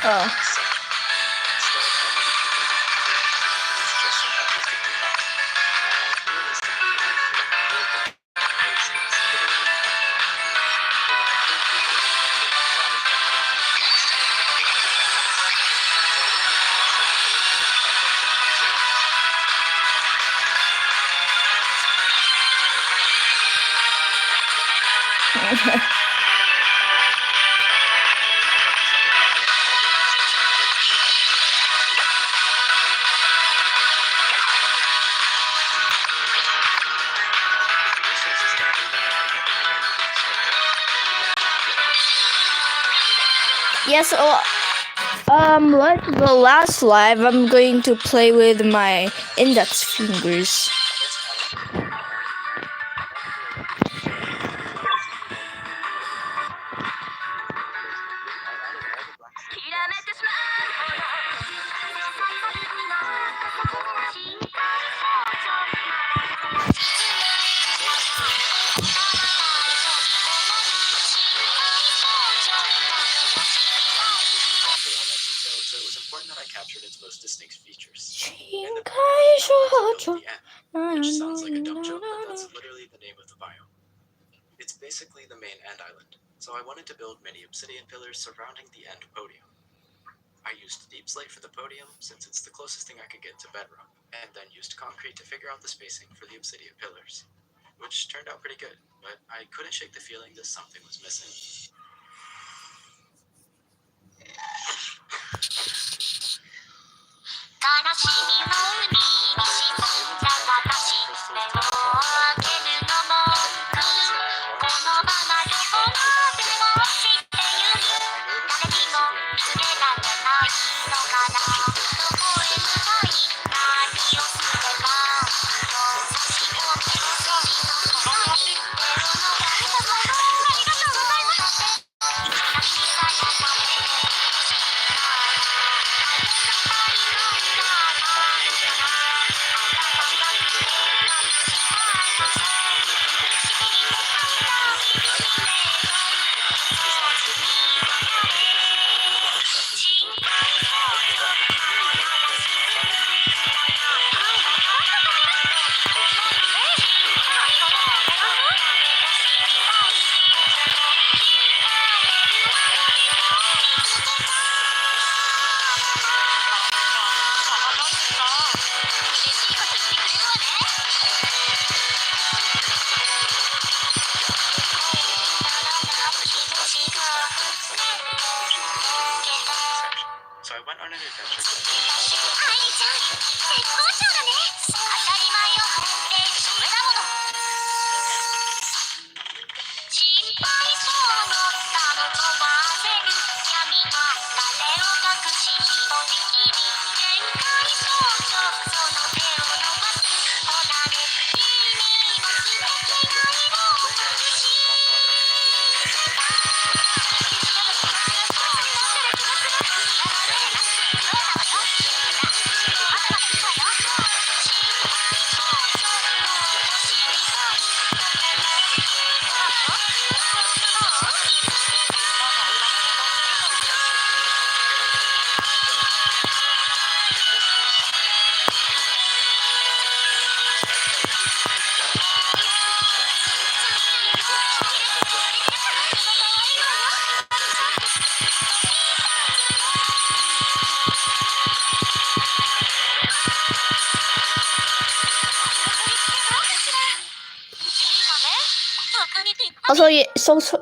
Oh. Yes, like the last live, I'm going to play with my index fingers. So it was important that I captured its most distinct features. Which sounds like a dumb joke, but that's literally the name of the biome. It's basically the main end island, so I wanted to build many obsidian pillars surrounding the end podium. I used deep slate for the podium since it's the closest thing I could get to bedrock, and then used concrete to figure out the spacing for the obsidian pillars, which turned out pretty good, but I couldn't shake the feeling that something was missing. So I went on an adventure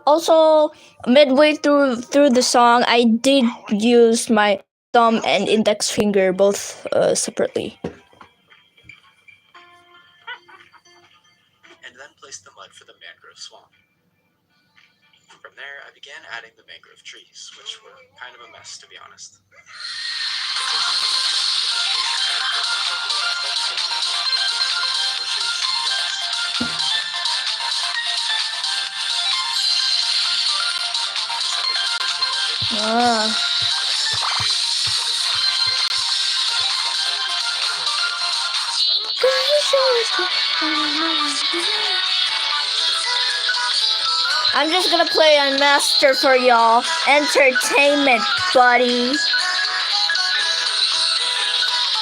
Also, midway through the song, I did use my thumb and index finger both separately. And then placed the mud for the mangrove swamp. From there, I began adding the mangrove trees, which were kind of a mess, to be honest. I'm just gonna play on master for y'all. Entertainment, buddy.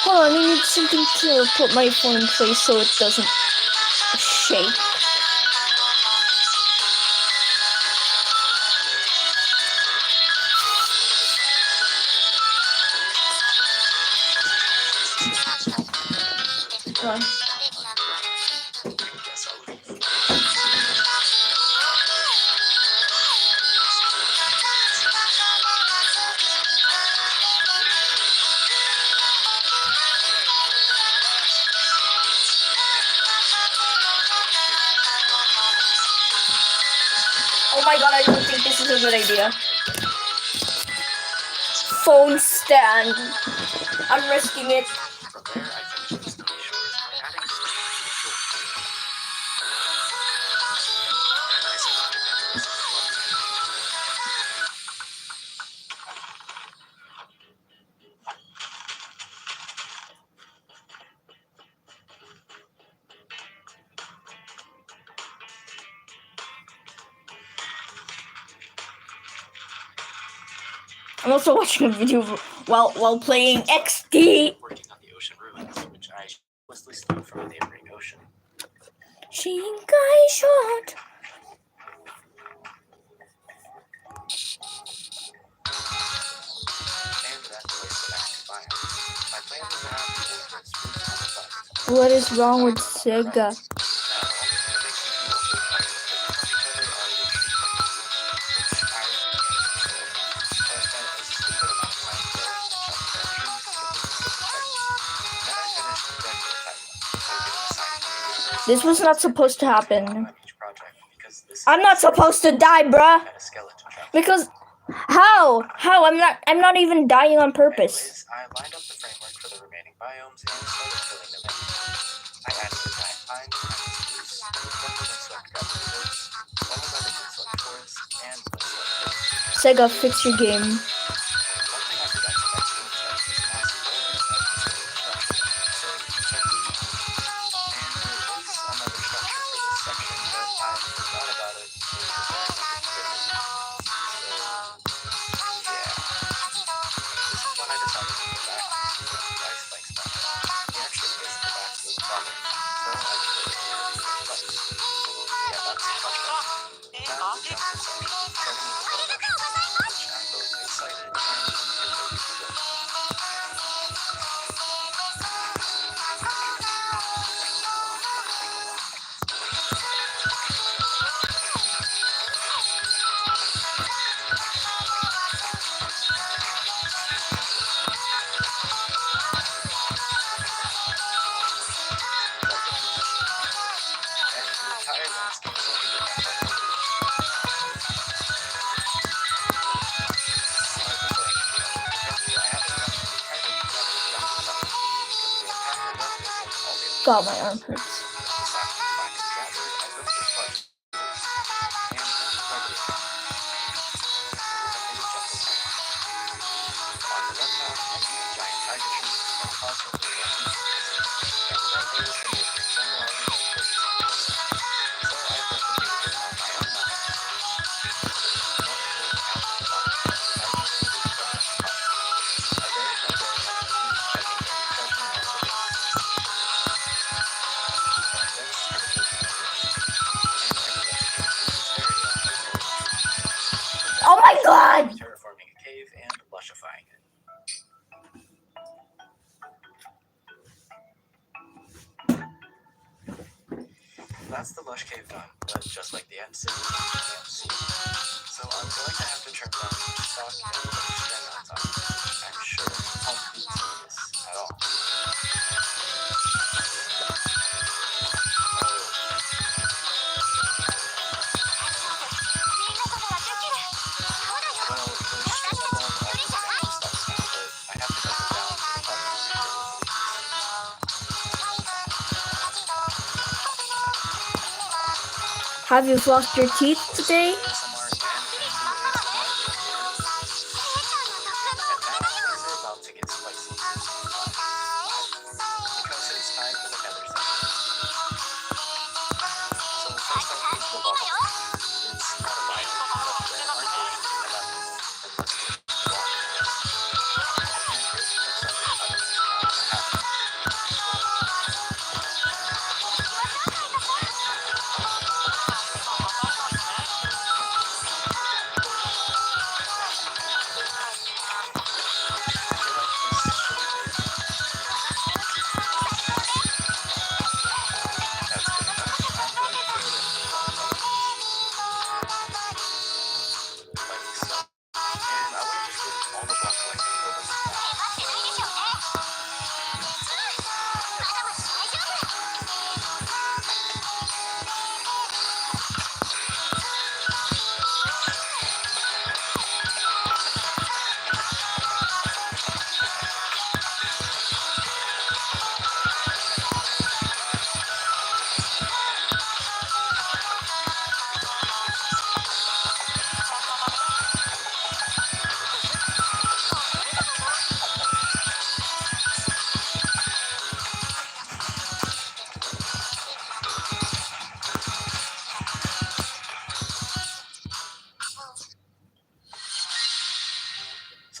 Hold on, I need something to put my phone in place so it doesn't shake. Come on. Yes, I'll leave. Oh my god, I don't think this is a good idea. Phone stand. I'm risking it. From there, I finished the snowy shores by adding snow to the shore. I set out to Deborah's I'm also watching a video while playing XD. working on the ocean ruins, which I shamelessly stole from a neighboring ocean. Shinkai shot. And that was the next biome. My plan was to have the old roots on the bus. What is wrong with Sega? This was not supposed to happen. I'm not supposed to die, bruh. Because how? I'm not even dying on purpose. I lined up the framework for the remaining biomes and started filling them in. I added the giant pine, Sega, fix your game. God, my arm hurts. Oh my god! Terraforming a cave and lushifying it. That's the lush cave done, but just like the end city, you can't see it. So I'm going to have to trim down each stock and put a string on top. I'm sure it won't be tedious at all. Have you flossed your teeth today?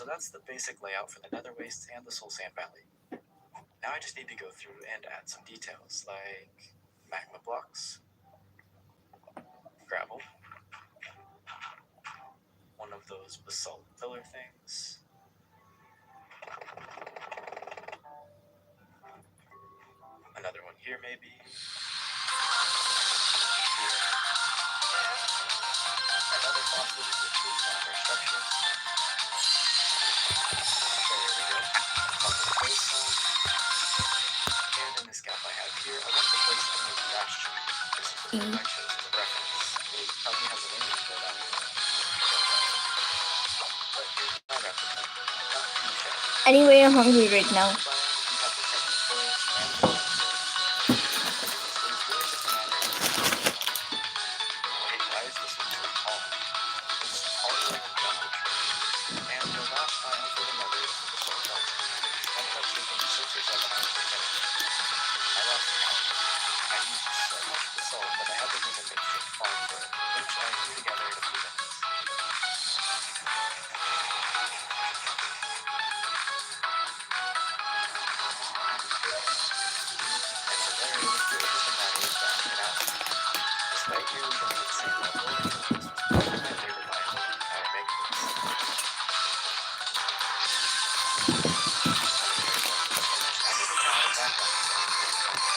So that's the basic layout for the Nether Wastes and the Soul Sand Valley. Now I just need to go through and add some details, like magma blocks, gravel, one of those basalt pillar things, another one here maybe, here, another faucet which is on our structure. There we go. On the place one. And in this gap I have here, I want to place a new bastion. This is the one I chose as a reference. It probably has a link, but I don't know. But here's my replica. Not too shabby. Anyway, I'm hungry right now. We have the second forest and the so it's really just a matter of wait, why is this one so tall? It's taller than a jungle tree. And the last biome for the Nether is the basalt mountain. I've got taken 6 or 7 hours to finish. I lost count. I used so much basalt that I had to use a makeshift farm for it, which I threw together in a few minutes. And from there, it was really just a matter of bashing it out. Despite here being at the same level, this was probably my favorite biome in the entire Makerbase.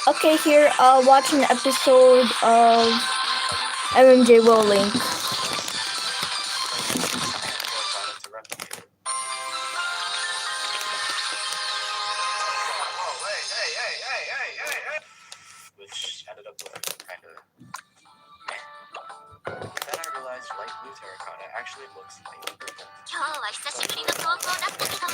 Okay, here, watch an episode of MMJ will link. Which ended up looking kind of meh. Then I realized light blue terracotta actually looks like purple. 今日は久しぶりの投稿だったけど、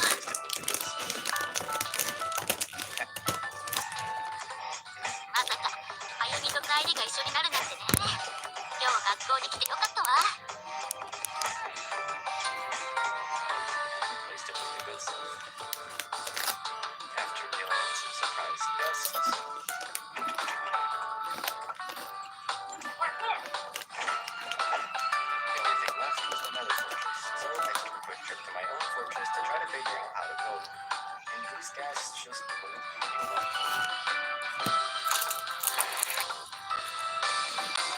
まさかあゆみと帰りが一緒になるなんてね。今日学校に来てよかったわ。 Replaced it with the good stuff. After dealing with some surprise guests. The only thing left was the Nether Fortress, so I took a quick trip to my own fortress to try to figure out how to build it. And these guys just wouldn't leave me alone.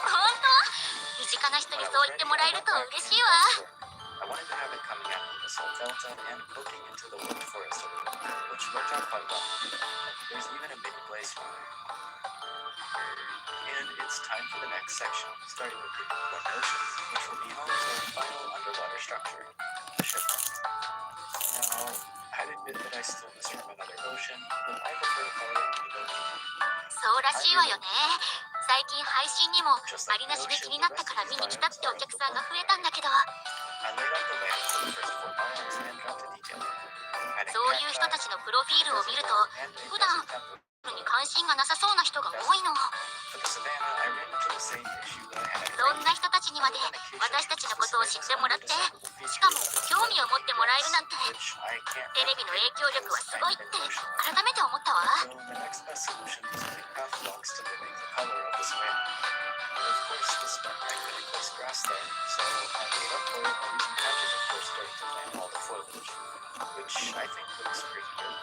本当？身近な人にそう言ってもらえると嬉しいわ。 I wanted to have it coming out of the Salt Delta and poking into the wood forest a little, which worked out quite well. There's even a mini blaze fire. And it's time for the next section, starting with the One Ocean, which will be home to our final underwater structure, the shipwreck. Now, I'd admit that I still miss from another ocean, but I prefer to call it the ocean. そうらしいわよね。最近配信にもありなしで気になったから見に来たってお客さんが増えたんだけど、 I laid out the layout for the first 4 biomes and dropped a detail. Adding そういう人たちのプロフィールを見ると、普段に関心がなさそうな人が多いの。 For the savannah, I ran into the same issue that I had. そんな人たちにまで私たちのことを知ってもらって、しかも興味を持ってもらえるなんて、 Which I can't テレビの影響力はすごいって改めて思ったわ。 So the next best solution was to make path blocks to mimic the color of the savannah. But of course, this meant I couldn't place grass there, so I made up for it by using patches of coarse dirt to plant all the foliage, which I think looks pretty good.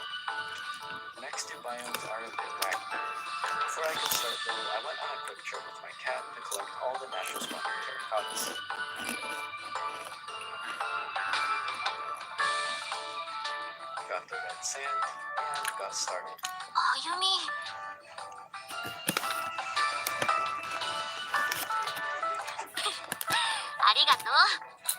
The next 2 biomes are a bit wacky. Before I could start though, I went on a quick trip with my cat to collect all the natural spawning terracottas. Got the red sand, and got started. あゆみ、ありがとう。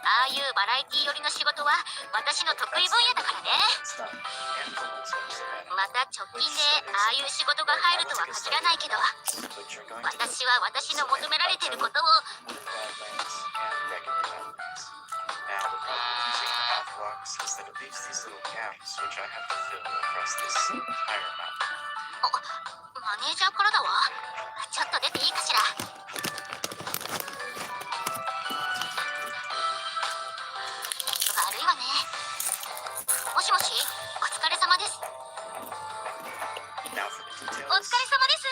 ああいうバラエティ寄りの仕事は私の得意分野だからね。 It's done, and the ones on the savannah. また直近でああいう仕事が入るとは限らないけど、 But you're going to 私は私の求められていることを wooden badlands and regular badlands. Now the problem with using path blocks is that it leaves these little gaps which I have to fill across this entire map. マネージャーからだわ。ちょっと出ていいかしら。悪いわね。もしもし、お疲れ様です。 Now for the お疲れ details. 様です。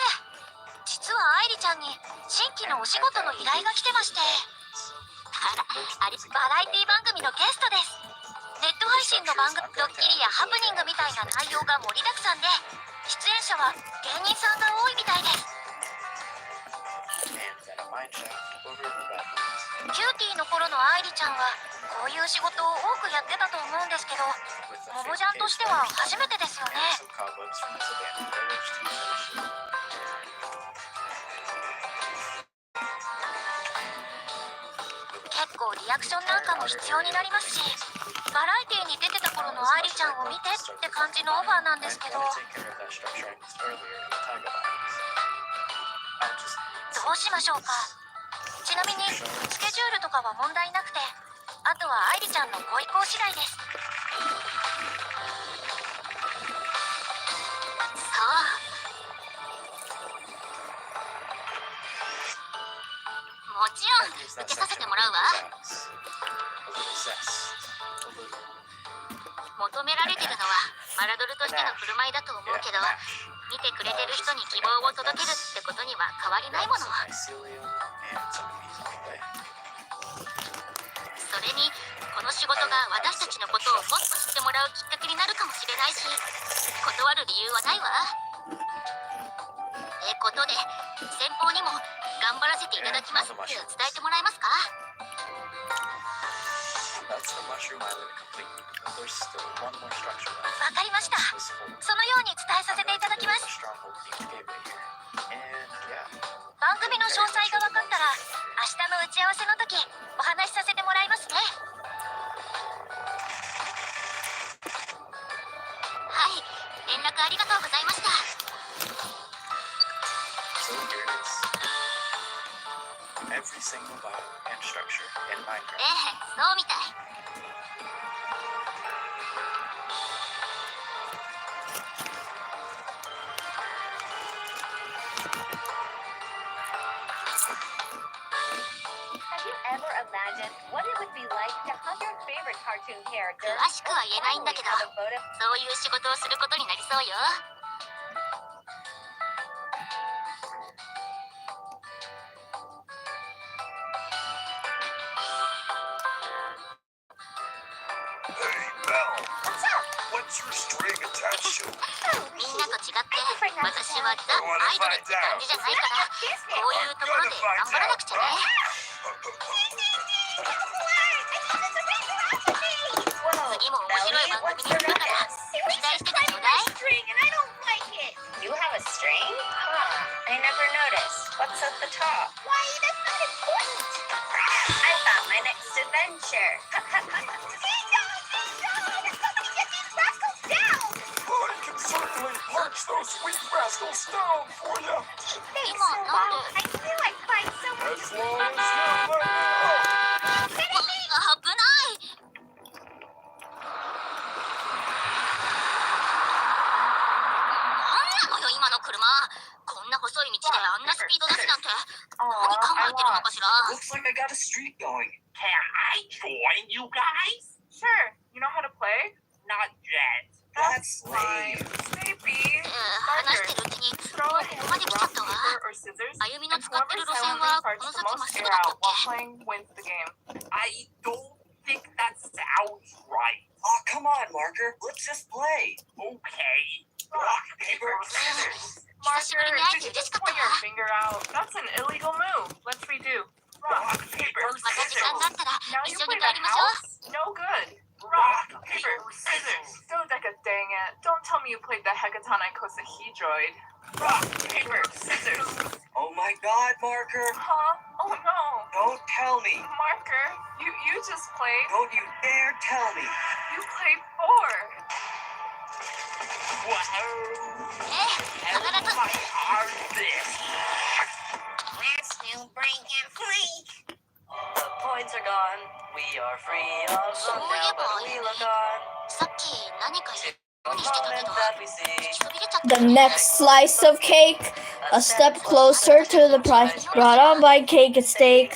実は愛理ちゃんに新規のお仕事の依頼が来てまして。あら、バラエティ番組のゲストです。ネット配信の番組ドッキリやハプニングみたいな内容が盛りだくさんで、出演者は芸人さんが多いみたいです。 And then a mine shaft over the bad news. キューティーの頃の愛梨ちゃんはこういう仕事を多くやってたと思うんですけど、 With the モブ fake ジャンとしては初めてですよ and ね。 some cobwebs from this abandoned village to finish. 結構リアクションなんかも必要になりますし、バラエティに出てた頃の愛梨ちゃんを見てって感じのオファーなんですけど、 I'm gonna take care of that structure I missed earlier in the Taiga Mines. I'll just need どうしましょうか。ちなみにスケジュールとかは問題なくて、あとは愛梨ちゃんのご意向次第です。さあ、もちろん use 受 that けさせ section てもらうわ。 with a little zest, a little 求められてるのはマラドルとしての振る舞いだと思うけど、見てくれてる人に希望を届けるってことには変わりないもの。 some mycelium and some bees on the way. それにこの仕事が私たちのことをもっと知ってもらうきっかけになるかもしれないし、断る理由はないわ。ってことで先方にも頑張らせていただきますって伝えてもらえますか。 That's the mushroom island complete. But there's still one more structure left. わかりました。 This whole そのように伝えさせていただきます。 stronghold themed gateway here. And yeah, 番組の詳細が分かったら明日の打ち合わせの時お話しさせてもらいますね。はい、連絡ありがとうございました。 so here it is. Every single biome and structure in え Minecraft. え、そうみたい。 Have you ever imagined what it would be like to have your favorite cartoon character 詳しくは言えないんだけど、 have a vote of そういう仕事をすることになりそうよ。 Hey, Mel. What's up? What's your string attached to? みんなと違って私はザ・アイドルって感じじゃないから、こういうところで頑張らなくちゃね。 次も面白い番組にするから期待しててちょうだい。 string and I don't like it. You have a string? Huh. I never noticed. What's at the top? Why, that's not important. I thought my next adventure. I can certainly punch those weak rascals down for you. Thanks, Come on, Snowball. don't I knew I'd find someone As to long as you let me know. 危ない。 なんなのよ今の車。こんな細い道であんなスピード出すなんて何考えてるのかしら。 Looks like I got a streak going. Can I join you guys? Sure. You know how to play? Not yet. That's lame. Maybe. 話してるうちに Throw こ a hand こまで来ちゃ rock, ったわ。 paper, or scissors, 歩みの and 使ってる whoever 路線 silently は farts この the 先まっ most す air ぐだったっ out while け。 playing wins the game. I don't think that sounds right. Oh, come on, Marker. Let's just play. Okay. Rock, paper, scissors. 久しぶりに会えて Did you 嬉し just かった point your わ。 finger out? That's an illegal move. Let's redo. Rock, paper, また時間があ scissors. ったら Now 一 you 緒 play に the 帰りましょう。 house? No good. Rock, Rock, paper, paper, scissors. Dodeka, dang it. Don't tell me you played the Hekaton Icosahedroid. Rock, paper, scissors. Oh my god, Marker. Huh? Oh no. Don't tell me. Marker, you just played. Don't you dare tell me. You played 4. Wow. 必ず My arm this. Last new break and freak. The points are gone. We are free of them now, but we look on. さっき何か言 The うにしてたけ moment ど that we see. 聞きそびれちゃった The next slice of cake, a step closer to the prize. Brought on by Cake and Steak.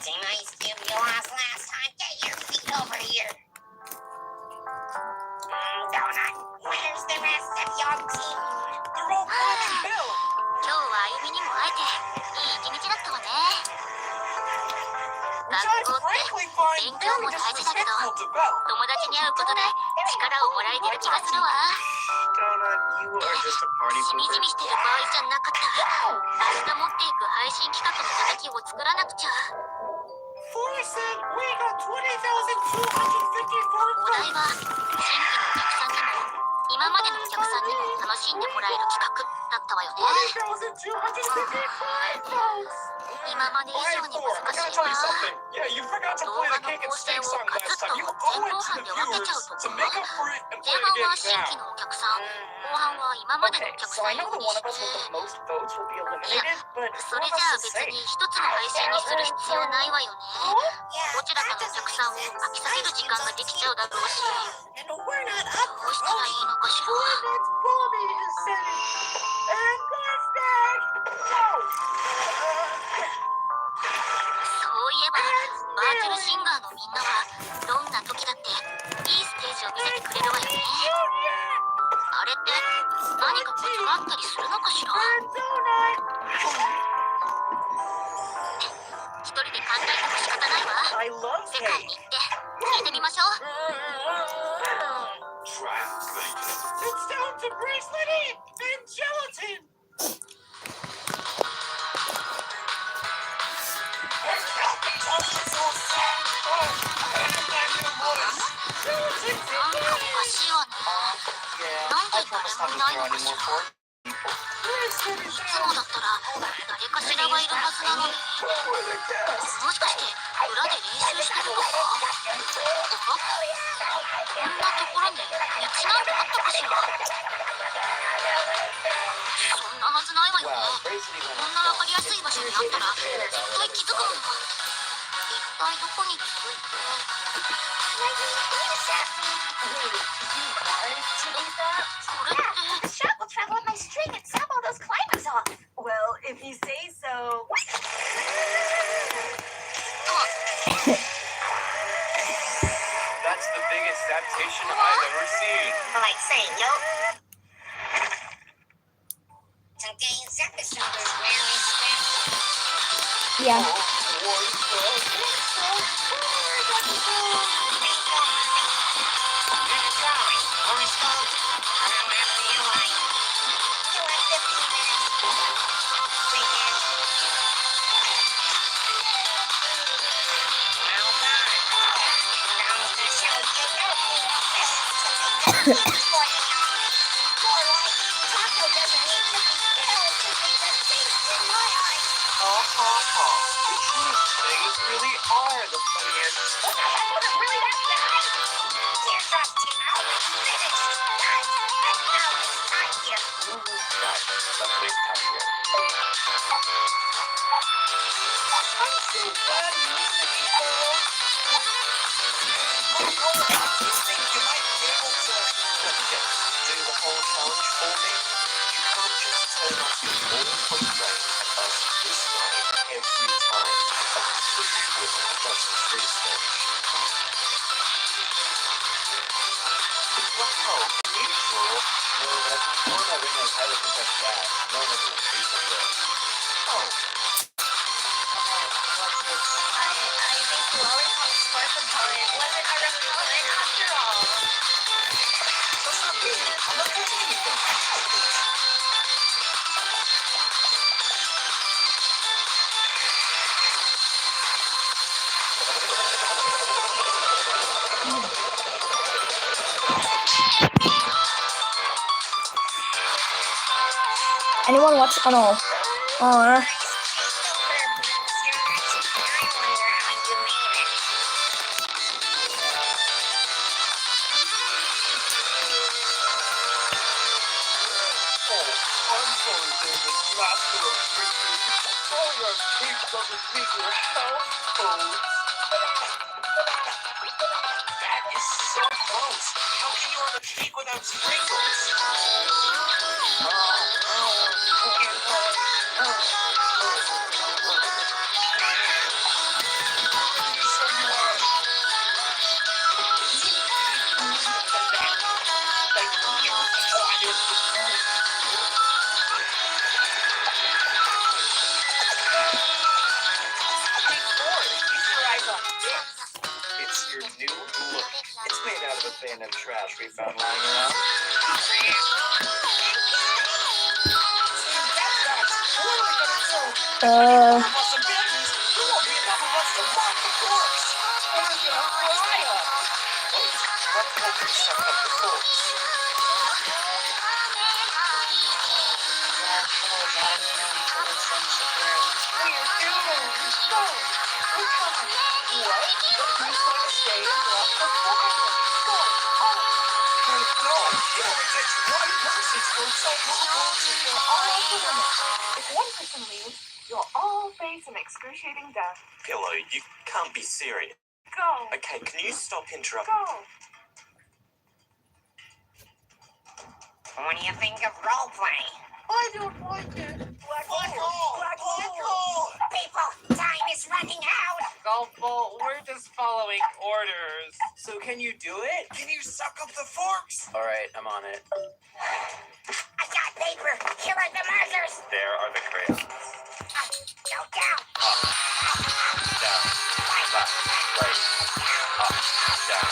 Team Ice Cube, you lost last time. Get your feet over here. Donut, where's the rest of your team? They're all fucking built. 今日はあゆみにも会えていい一日だったわね。 Besides, 学校って frankly, fine. 勉強も大事だけど will develop. 友達に会うことで力をもらえてる気がするわ。 Donut, you are just a party しみじ pooper. みしてる場合じゃなかった。明日持っていく配信企画の続きを作らなくちゃ。 Forsen, we got 20,254 お題は新規のお客さんにも今までのお客さんにも楽しんでもらえる企画だったわよね。 20,255 votes. 今まで以上に I 難し gotta い tell わ。 you something. Yeah, you forgot to 動 play 画 the の cake and 構成 steak を song ガ last ツッ time. と You 前 owe 後 it to 半 the で分けちゃう viewers と to 思う。 make up for it and 前 play 半 it は again 新規 now. のお客さん、後半は今までのお Okay, 客 so さ I ん know 用 the に one し of us with て。 the most votes will be いや、 eliminated, but そ who れ am じ I ゃあ to 別 say? に一つの配信にする必要ないわよね。 Yeah, どちらかのお客さんを飽きさせる時間ができちゃうだろうし、 and we're not ど up うしたらいいのかしら。 That's Bobby is setting. And birthday! Whoa! そういえば、バーチャルシンガーのみんなはどんな時だっていいステージを見せてくれるわよね。あれって何かコツがあったりするのかしら。一人で考えても仕方ないわ。 I love 世界 cake. に行って聞いてみましょう。 Translated. It's down to bracelet and gelatin. Gelatin. なんかおかしいわね。 Yeah, なんで I promise 誰 not もい to ない throw のか any し more ら。 for いつもだったら誰かしらがいるはずなのに、もしかして裏で練習してるとか。こんなところに道なんてあったかしら。そんなはずないわよね。 Wow, Bracelet こ went んなわかりやすい場所にあったら絶対気づくもん。一体どこに続いて。これって The shot will travel with my string and sap all those climbers off. Well, if you say so. That's the biggest adaptation I've ever seen. Like saying, yo. Today's episode is really special. Yeah. We're responsible. I'm after you like. You have 15 minutes. Begin. Well done. Now to show you nothing. More like taco doesn't need to be filled to be the taste in my eyes. The truth things really are the funniest. What the heck was it really that bad? Teardrop team out. Finished. Done. And now it's time here. Right, let's make time here. I'm so glad you listened to me, Pearl. You think you might be able to do the whole challenge for me? You can't just turn off your old boyfriend and us this way every time. This is what that's the free stage. Wow, unusual. No, but one of them is highly compressed gas. No one can increase on this. Oh. I think lollipop spark repellent wasn't a repellent after all. That's not me. I'm not touching anything. Anyone watch? Oh no. I Oh, wonder how you made it. Oh, I'm sorry, David, master of trickery. Sorry our cake doesn't meet your health codes. That is so gross. How can you order cake without sprinkles? It's your new abandoned trash we found lying around? Uh, Let's hope we suck up the forks. If one person leaves, you'll all face an excruciating death. Pillow, you can't be serious. Go. Okay, can you stop interrupting? Go. What do you think of roleplay? I don't like it. Black hole. People, time is running out. Gulpful, we're just following orders. So can you do it? Can you suck up the forks? All right, I'm on it. I got paper. Here are the markers. There are the crayons. Go down. Down, left, right, up, down.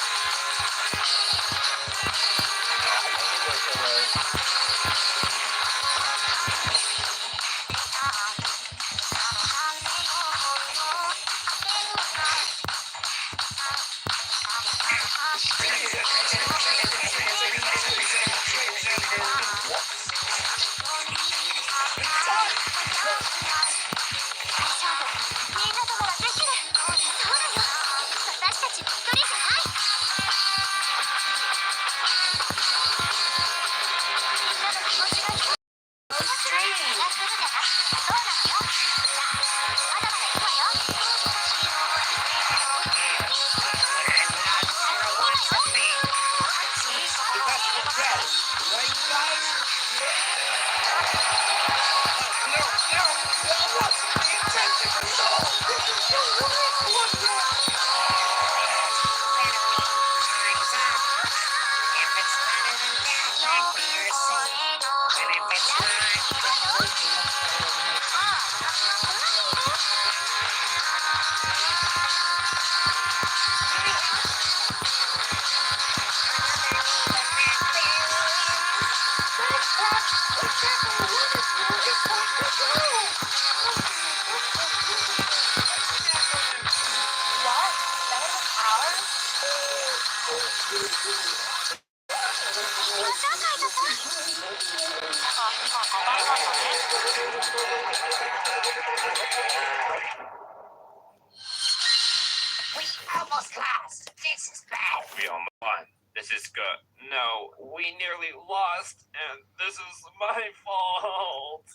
We almost lost. This is bad. We almost won. This is good. No, we nearly lost, and this is my fault.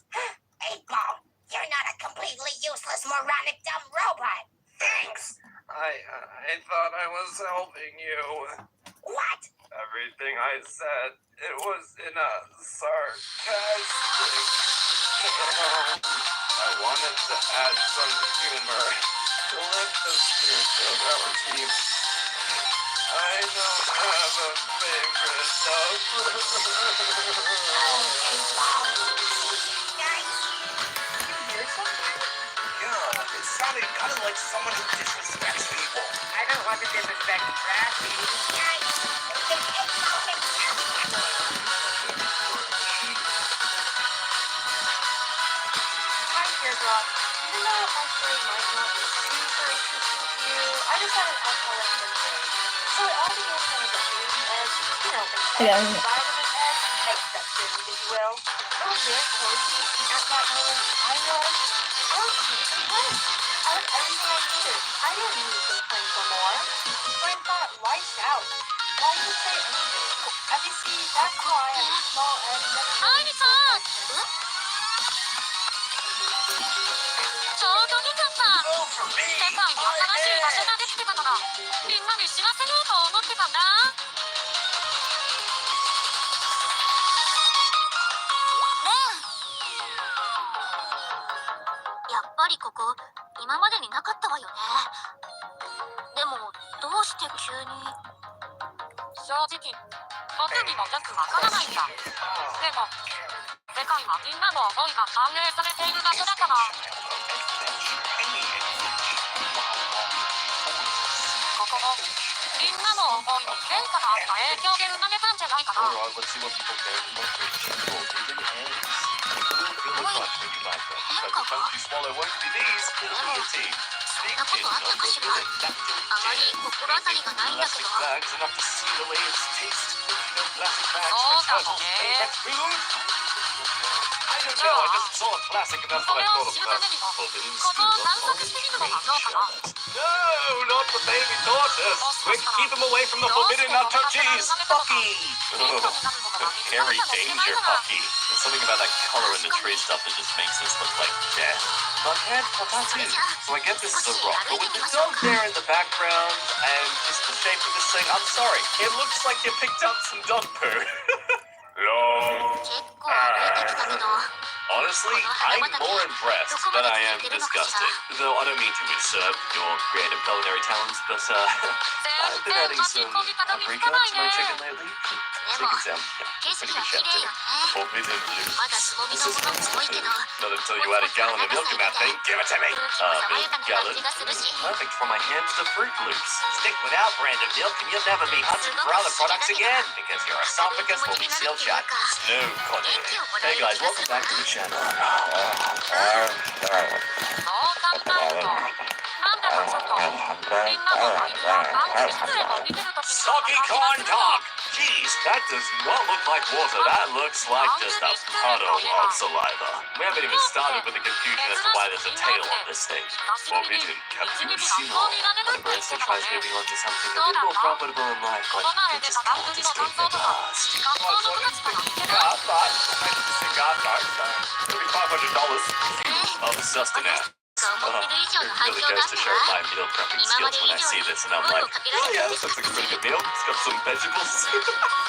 Hey, Ball, you're not a completely useless, moronic, dumb robot. Thanks. I thought I was helping you. What? Everything I said, it was in a sarcastic tone. I wanted to add some humor to lift the spirits of our team. I don't have a favorite dove. Yeah, it sounded kind of like someone who disrespects people. I don't want to disrespect Rafi. Hi, Teardrop. Even though my story might not be super interesting to you, I just had an alcoholic birthday. So it all began from a baby and, you know, an Yeah. egg inside of an egg, exception, if you will. It was very cozy, and at that moment, I was beautifully blessed. I had everything I needed. I didn't need to complain for more. So I thought, life's out. Why you say anything? As you see, that's why I'm small and never ちょうど見ちゃった。世界に新しい場所ができてたから、みんなに知らせようと思ってたんだ。ねえ。やっぱりここ、今までになかったわよね。でも、どうして急に。正直、僕にもよくわからないんだ。でも、世界はみんなの思いが反映されている場所だから。ここも、みんなの思いに変化があった影響で生まれたんじゃないかな。 Alright, let's see what people found in my fridge. Forbidden eggs. Really Oi. fun when you buy them. But Henka the ka? chunks you swallow won't be these, it'll be a tea. そんなことあったかしら。あまり心当たりがないんだけ Plastic ど。 bags enough to seal away its taste. No plastic bags Oh, for turtles' okay. favorite food. I don't know, I just saw it plastic and that's そ what れ I を thought 知 of るため first. にも、 Forbidden ここを scoop 探 of 索してみ orange るのがどうかな。 sherbet. No, not the baby tortoise. Quick, keep him away from the どうして forbidden も nacho 見かけが cheese. 生めたのか。 Bucky. ヒントになるものが見つか Very るかもしれない danger, から。 Bucky. There's something about that color in the tree stuff that just makes this look like death. Buckhead, what about you? So I get this is a rock, but with the dog there in the background and just the shape of this thing, I'm sorry, it looks like you picked up some dog poo. Long. 結構歩いてきたけど。 Honestly, I'm more impressed than I am disgusted. Though I don't mean to usurp your creative culinary talents, but I've been adding some paprika to my chicken lately. Chicken Sam, yeah, 景 pretty 色 good は chef 綺麗 too. よね。 Forbidden loot. まだつぼみ This の is ものも多いけど。 not until you add a gallon of milk in that thing. Give it to me. 爽やかな Gallon. 感じがするし。 Perfect for my hamster Fruit Loops. Stick with our brand of milk and you'll never be hunting for other products again because your esophagus will be sealed shut. No, Connie. Hey guys, welcome back to the channel. そう簡単と。なんだかちょっと。みんなの会話は番組失礼も見てるときに Soggy corn dog! Jeez, that does not look like water. That looks like just a puddle of saliva. We haven't even started with the confusion as to why there's a tail on this thing. Forbidden cappuccino. One person tries moving on to something a bit more profitable in life, but they just can't escape the past. 学校の部活から行ける。 Cigar box, $500 of sustenance. そう思ってる以上の反 Really 響があ goes っ to た show わ。 my meal prepping 今ま skills で以 when I 上 see に this and I'm 声 like, をかけら oh れ yeah, て this looks like a pretty good meal. It's got some vegetables.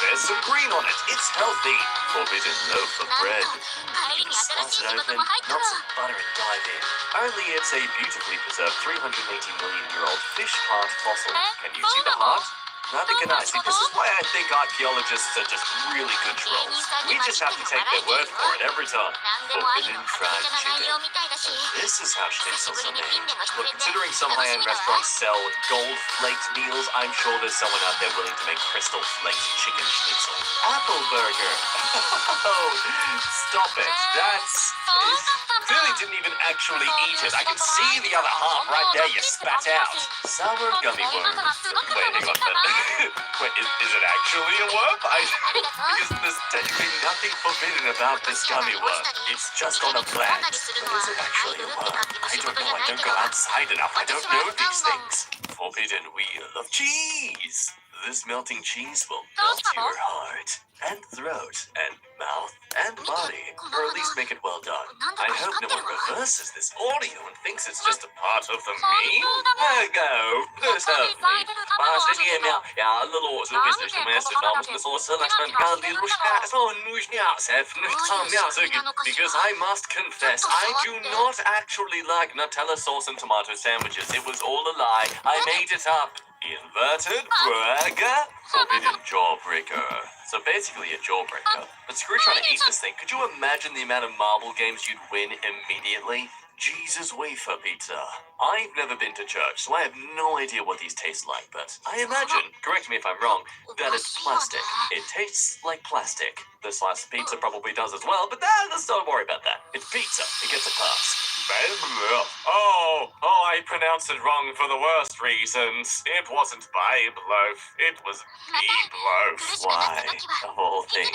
There's some green on it. It's healthy. Forbidden loaf of なん bread. と帰りに Slice 新しい it 仕事 open, も入った melt わ。 some butter and dive in. Only it's a beautifully preserved 380 million year old fish heart fossil. Can you see the heart? Neither can I. See, this is why I think archaeologists are just really good trolls. We just have to take their word for it every time. 何でもありの Forbidden はちゃ fried めちゃな内容 chicken. みたいだし。 This is how 久し schnitzel's ぶり are にピン made. での出 Look, 演で considering some 楽し high-end みだわ。 restaurants sell gold flaked meals, I'm sure there's someone out there willing to make crystal flaked chicken schnitzel. Apple burger. Oh, stop it. That's... Clearly didn't even actually eat it. I can see the other half right there you spat out. Sour gummy worms. Wait, hang on. Wait, is it actually a worm? Because there's technically nothing forbidden about this gummy worm. It's just on a plant. But is it actually a worm? I don't know. I don't go outside enough. I don't know these things. Forbidden wheel of cheese. This melting cheese will melt your heart and throat and mouth and body, or at least make it well done. I hope no one reverses this audio and thinks it's just a part of the meme. There you go. There's no meme. Ja, alle los, du bist nicht der erste Name, das ist so, dass man gar nicht so because I must confess, I do not actually like Nutella sauce and tomato sandwiches. It was all a lie. I made it up. Inverted burger? Forbidden jawbreaker. So basically a jawbreaker. But screw trying to eat this thing. Could you imagine the amount of marble games you'd win immediately? Jesus wafer pizza. I've never been to church, so I have no idea what these taste like, but I imagine, correct me if I'm wrong, that it's plastic. It tastes like plastic. This slice of pizza probably does as well, but let's not worry about that. It's pizza. It gets a pass. Oh, I pronounced it wrong for the worst reasons. It wasn't Babe Loaf, it was Beeb Loaf. Why, of all things,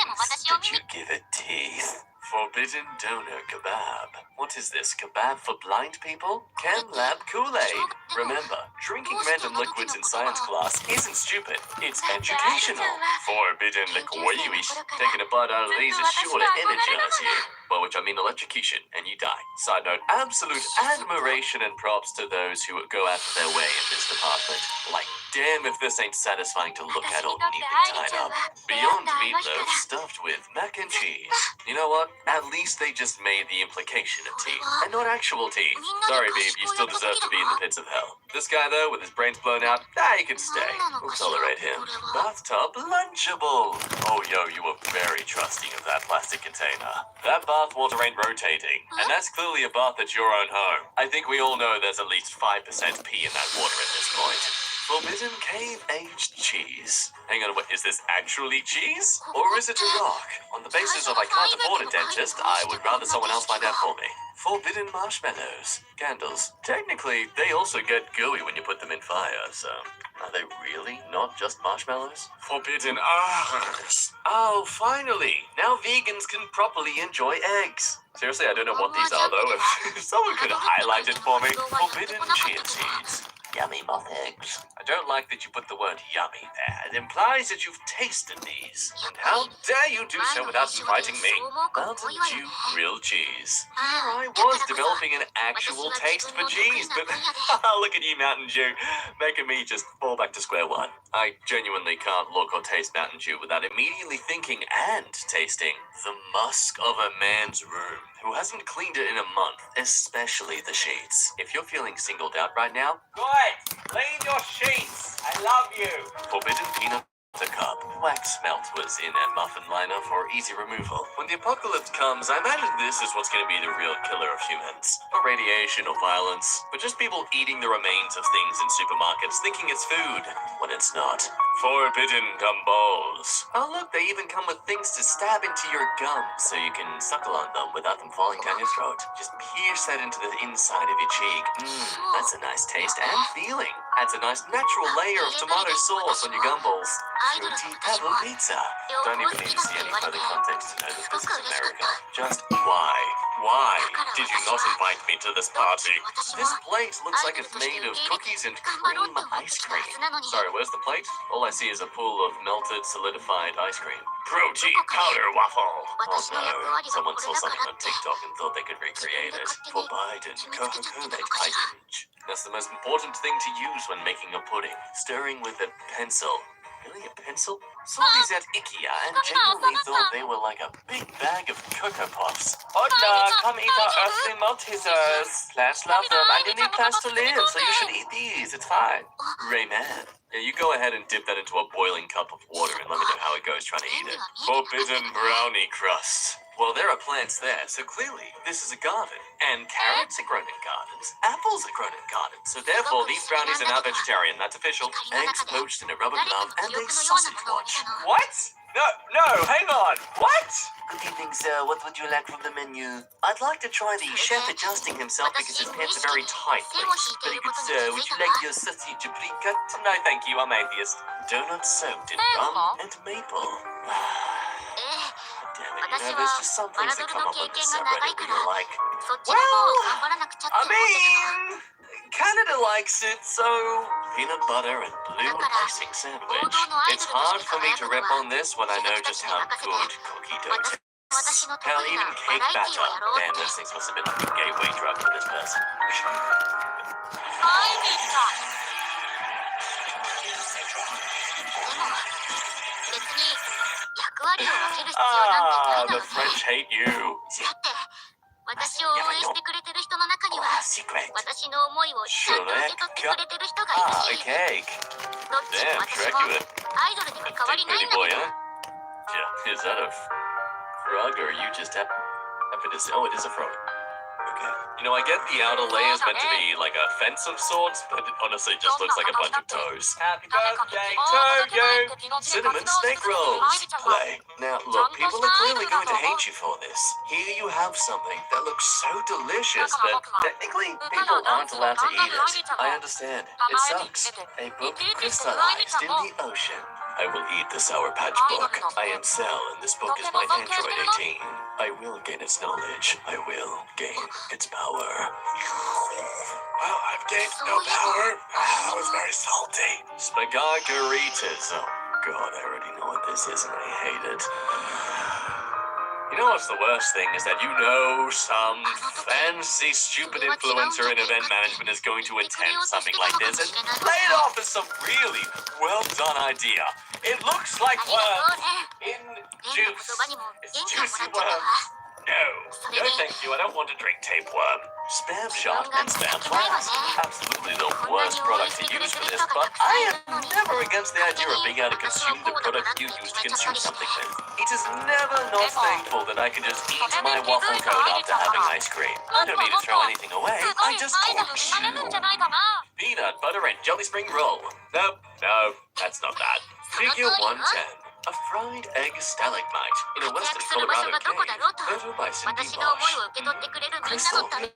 did you give it teeth? Forbidden Donor Kebab. What is this, kebab for blind people? Chem Lab Kool-Aid. Remember, drinking random liquids in science class isn't stupid, it's educational. Forbidden liquid. Taking a bite out of these is sure to energize you. By which I mean electrocution, and you die. Side note, absolute admiration and props to those who go out of their way in this department. Like, damn if this ain't satisfying to look at all neatly tied up. Beyond meatloaf stuffed with mac and cheese. You know what? At least they just made the implication of tea, and not actual tea. Sorry, babe, you still deserve to be in the pits of hell. This guy, though, with his brains blown out, he can stay. We'll tolerate him. Bathtub Lunchable. Oh, yo, you were very trusting of that plastic container. That bath water ain't rotating, and that's clearly a bath at your own home. I think we all know there's at least 5% pee in that water at this point. Forbidden cave-aged cheese. Hang on, what, is this actually cheese? Or is it a rock? On the basis of I can't afford a dentist, I would rather someone else find out for me. Forbidden marshmallows. Candles. Technically, they also get gooey when you put them in fire, so... Are they really not just marshmallows? Forbidden Oh, finally! Now vegans can properly enjoy eggs. Seriously, I don't know what these are, though. If someone could highlight it for me. Forbidden chia seeds. Yummy moth eggs. I don't like that you put the word yummy there. It implies that you've tasted these. And how dare you do so without inviting me? Mountain Dew grilled cheese. Here I was developing an actual taste for cheese, but look at you, Mountain Dew, making me just fall back to square one. I genuinely can't look or taste Mountain Dew without immediately thinking and tasting the musk of a man's room who hasn't cleaned it in a month, especially the sheets. If you're feeling singled out right now, Good. Clean your sheets. I love you. Forbidden peanut butter cup. Wax melt was in a muffin liner for easy removal. When the apocalypse comes, I imagine this is what's going to be the real killer of humans. Not radiation or violence, but just people eating the remains of things in supermarkets thinking it's food, when it's not. Forbidden gumballs. Oh look, they even come with things to stab into your gums so you can suckle on them without them falling down your throat. Just pierce that into the inside of your cheek. That's a nice taste and feeling. Adds a nice natural layer of tomato sauce on your gumballs. Fruity pebble pizza. Don't even need to see any further context to know that this is America. Just why? Why did you not invite me to this party? This plate looks like it's made of cookies and cream ice cream. Sorry, where's the plate? All I see is a pool of melted, solidified ice cream. Protein powder waffle. Oh no, someone saw something on TikTok and thought they could recreate it. For Biden, Coca-Cola Page. That's the most important thing to use when making a pudding. Stirring with a pencil. Really, a pencil? Saw these at IKEA and genuinely thought they were like a big bag of Cocoa Puffs. Hola, come eat our earthly Maltesers. Plants love them and you need plants to live, so you should eat these. It's fine. Rayman. Yeah, you go ahead and dip that into a boiling cup of water and let me know how it goes trying to eat it. Forbidden brownie crust. Well, there are plants there, so clearly this is a garden. And carrots are grown in gardens. Apples are grown in gardens. So therefore, these brownies are now vegetarian. That's official. Eggs poached in a rubber glove and a sausage watch. What? No, hang on. What? Good evening, sir. What would you like from the menu? I'd like to try the chef adjusting himself because his pants are very tight, please. Very good, sir. Would you like your sausage apricot? No, thank you. I'm atheist. Donut soaked in rum and maple. Damn it, you know, there's just some things that come up on this subreddit where you're like, I mean, Canada likes it, so... Peanut butter and blue icing sandwich. It's hard for me to rip on this when I know just how good cookie dough tastes. Hell, even cake batter. Damn, those things must have been like a gateway drug for this person. The French hate you. 私を応援してくれてる人の中には Secret. 私の思いをちゃんと受け取ってくれてる人がいる Ah, a し cake. どっち Damn, も私 Shrek, も you アイドルに関わりないん pretty だ boy, けど huh? Yeah, is that a frog or you just happen to say, oh, it is a frog. Okay. You know, I get the outer layer is meant to be like a fence of sorts, but it honestly just looks like a bunch of toes. Happy birthday to you. Cinnamon snake rolls. Play. Now, look, people are clearly going to hate you for this. Here you have something that looks so delicious, but technically, people aren't allowed to eat it. I understand. It sucks. A book crystallized in the ocean. I will eat the Sour Patch book. I am Cell, and this book is my Android 18. I will gain its knowledge. I will gain its power. Well, I've gained no power. That was very salty. Spagagaritas. Oh, God, I already know what this is, and I hate it. You know what's the worst thing is that you know some fancy, stupid influencer in event management is going to attend something like this and play it off as some really well-done idea. It looks like worms in juice. It's juicy worms. No, no thank you, I don't want to drink tapeworm. Spam shot and spam flags. Absolutely the worst product to use for this, but I am never against the idea of being able to consume the product you use to consume something with. It is never not thankful that I can just eat my waffle cone after having ice cream. I don't need to throw anything away, I just consume. Peanut butter and jelly spring roll. No, that's not that. Figure 110. A fried egg stalagmite in a western 活躍する場所 Colorado がどこだ cave. ろうと Photo by Cindy 私の思い Bosch. を受け取ってくれるみんな Crystal のため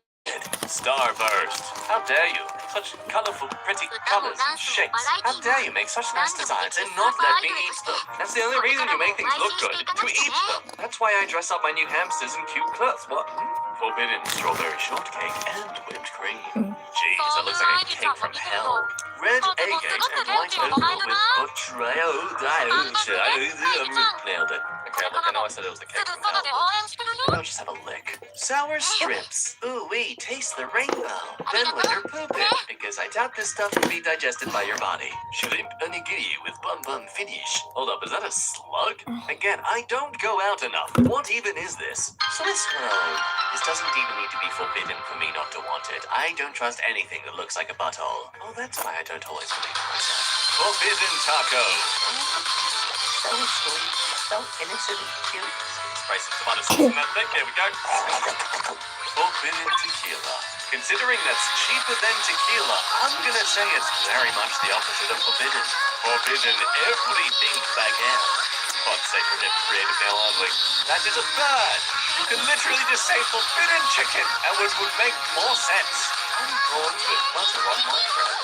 Starburst. How dare you? Such colorful, pretty colors and shapes. How dare you make such nice designs and not let me eat them? That's the only reason you make things look good. To eat them. That's why I dress up my new hamsters in cute clothes. What? Forbidden strawberry shortcake and whipped cream. Jeez, that looks like a cake from hell. Red agate and white oatmeal with Nailed it. Okay, look, I know I said it was the cake from hell. Now just have a lick. Sour strips. Ooh, wee, taste the rainbow. Then when you're pooping, because I doubt this stuff can be digested by your body. Shrimp onigiri with bun finish. Hold up, is that a slug? Again, I don't go out enough. What even is this? Swiss roll. This doesn't even need to be forbidden for me not to want it. I don't trust anything that looks like a butthole. Oh, that's why I don't always believe in myself. Forbidden taco. So sweet, so innocent, cute. Spray some tomato sauce in that thing. There we go. Forbidden tequila. Considering that's cheaper than tequila, I'm gonna say it's very much the opposite of forbidden. Forbidden everything baguette. But say for them creative now only. That is a bird. You can literally just say forbidden chicken and it would make more sense. I'm prawns with butter on my bread.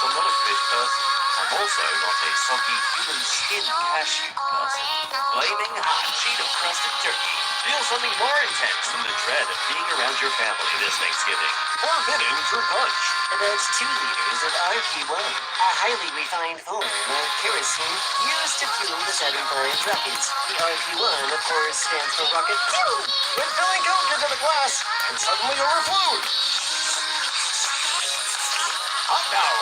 So I'm not a fish person. I'm also not a soggy human skin cashew person. Flaming hot Cheeto-crusted turkey. Feel something more intense than the dread of being around your family this Thanksgiving. Forbidden fruit punch. About 2 liters of RP1, a highly refined form of kerosene used to fuel the Saturn V rockets. The RP1, of course, stands for rocket fuel. When filling Coke into the glass, and suddenly overflowed. Hot now.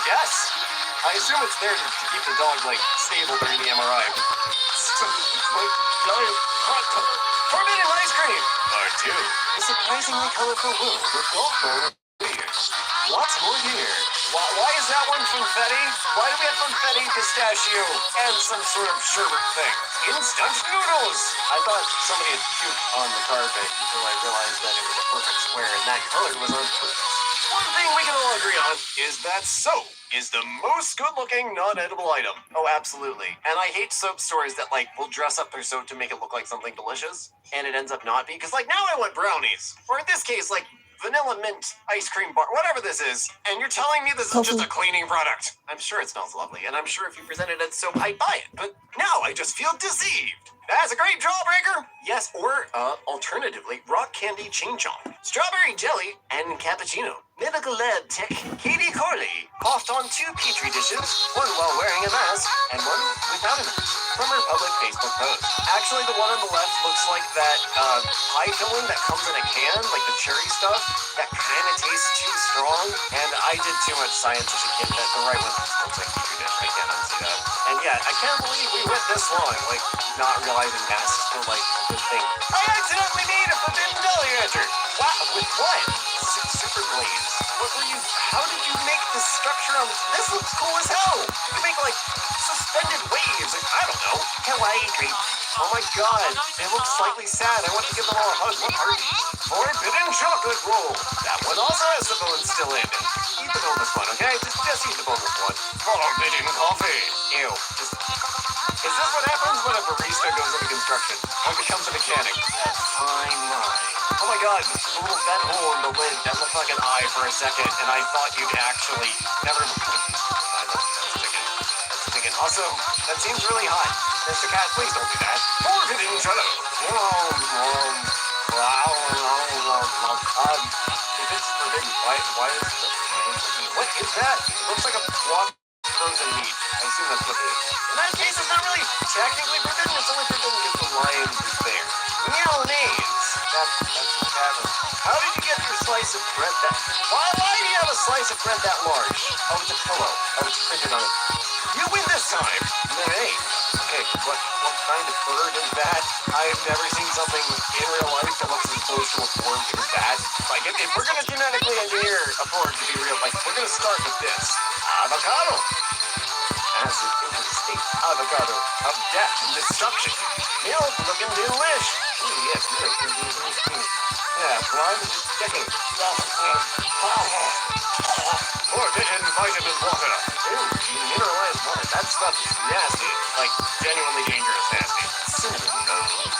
Yes. I assume it's there to keep the dog, like, stable during the MRI. Like, giant hot tub. Forbidden ice cream. Part 2. A surprisingly colorful world of golf ball beers. Lots more here. Why is that one funfetti? Why do we have funfetti, pistachio, and some sort of sherbet thing? Instant noodles! I thought somebody had puked on the carpet until I realized that it was a perfect square and that color was on purpose. One thing we can all agree on is that soap is the most good-looking non-edible item. Oh, absolutely. And I hate soap stores that, like, will dress up their soap to make it look like something delicious, and it ends up not being. Because, like, now I want brownies. Or in this case, like, vanilla mint ice cream bar, whatever this is, and you're telling me this is just a cleaning product. I'm sure it smells lovely, and I'm sure if you present it as soap, I'd buy it. But now I just feel deceived. That's a great jawbreaker. Yes, or, alternatively, rock candy ching chong, strawberry jelly, and cappuccino. Medical lab tech Katie Corley coughed on 2 petri dishes, one while wearing a mask, and one without a mask, from her public Facebook post. Actually, the one on the left looks like that, pie filling that comes in a can, like the cherry stuff, that kind of tastes too strong, and I did too much science as a kid that the right one looks like petri dish. I can't unsee that. And yeah, I can't believe we went this long, like, not realizing masks were, like, a good thing. I accidentally made a forbidden deli enter. Wow, with what? Super glaze. What were you? How did you make the structure on this? This looks cool as hell. You make like suspended waves. Like, I don't know. Kawaii creep. Oh my god. They look slightly sad. I want to give them all a hug. What heart? Forbidden chocolate roll. That one also has the bone still in it. Eat the boneless one, okay? Just eat the boneless one. Forbidden coffee. Ew. Is this what happens when a barista goes into construction or becomes a mechanic? That fine line. Oh my god, the little vent hole in the lid and the fucking eye for a second, and I thought you'd actually never. That's sticking. Also, that seems really hot. Mr. Cat, please don't do that. Forbidden jello. If it's forbidden, why is the what is that? It looks like a block of frozen meat. I assume that's what it is. In that case, it's not really technically forbidden. It's only forbidden because the lion is there. Mayonnaise. How did you get your slice of bread that? Why do you have a slice of bread that large? Oh, it's a pillow. Oh, it's printed on it. You win this time. Nay. Okay, what kind of bird is that? I've never seen something in real life that looks as close to a fork as that. Like, if we're gonna genetically engineer a fork to be real, like, we're gonna start with this. Avocado. As it is a state avocado of death and destruction. Milk looking delish. Ooh, yes, milk. Yeah, blind and sticking. Or vision vitamin water. Ooh, mineralized water. That stuff is nasty. Like, genuinely dangerous nasty. Cinnamon roll.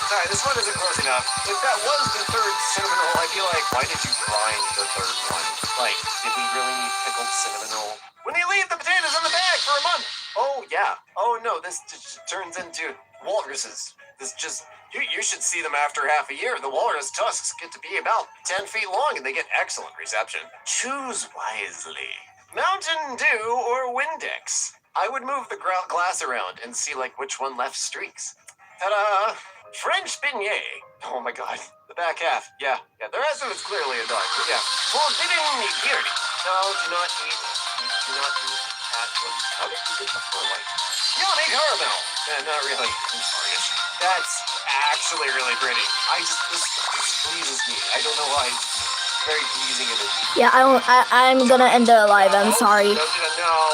Sorry, this one isn't close enough. If that was the third cinnamon roll, I feel like, why did you grind the third one? Like, did we really need pickled cinnamon roll? When you leave the potatoes in the bag for a month. Oh, yeah. Oh, no, this just turns into walruses. This just... You should see them after half a year. The walrus tusks get to be about 10 feet long, and they get excellent reception. Choose wisely. Mountain Dew or Windex? I would move the glass around and see, like, which one left streaks. Ta-da! French beignet. Oh, my God. The back half. Yeah. The rest of it's clearly a dog. But yeah. Forbidden nigiri. No, do not eat cat. How did you get the fur white? Yummy caramel. Not really. I'm sorry. That's actually really pretty. This pleases me. I don't know why. It's very pleasing. Yeah, I'm gonna end it live. I'm sorry. No.